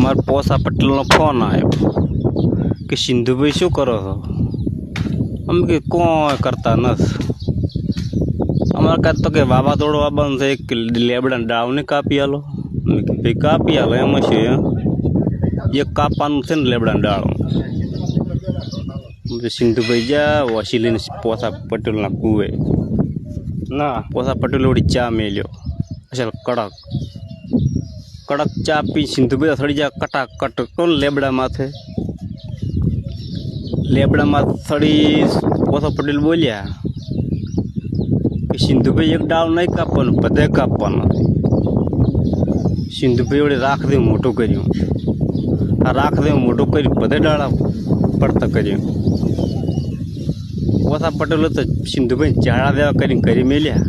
અમારા પોસા પટેલનો ફોન આવ્યો કે સિંધુભાઈ શું કરો છો? અમે કે કોઈ કરતા નથી. અમારે કાંઈ તો કે વાવાઝોડું આવવાનું છે, એક લેબડા ડાળને કાપી આલો. અમે કે ભાઈ કાપી આલો, એમાં શું એક કાપવાનું છે ને લેબડા ડાળો. સિંધુભાઈ જા વસી લઈને પોસા પટેલના કુએ ના પોસા પટેલ વળી ચા મેલ્યો અસલ કડક કડક ચા પી સિંધુભાઈ અથડી જા કટાકટ કોણ લેબડા માથે થડી પોસા પટેલ બોલ્યા કે સિંધુભાઈ એક ડાળ નહીં કાપવાનું, બધે કાપવાનું. સિંધુભાઈ વળી રાખ દે મોટું કર્યું, આ રાખ દે મોટું કર્યું, બધે ડાળા પડતા કર્યું. પોસા પટેલો તો સિંધુભાઈ ઝાડા દેવા કરીને કરી મેલ્યા.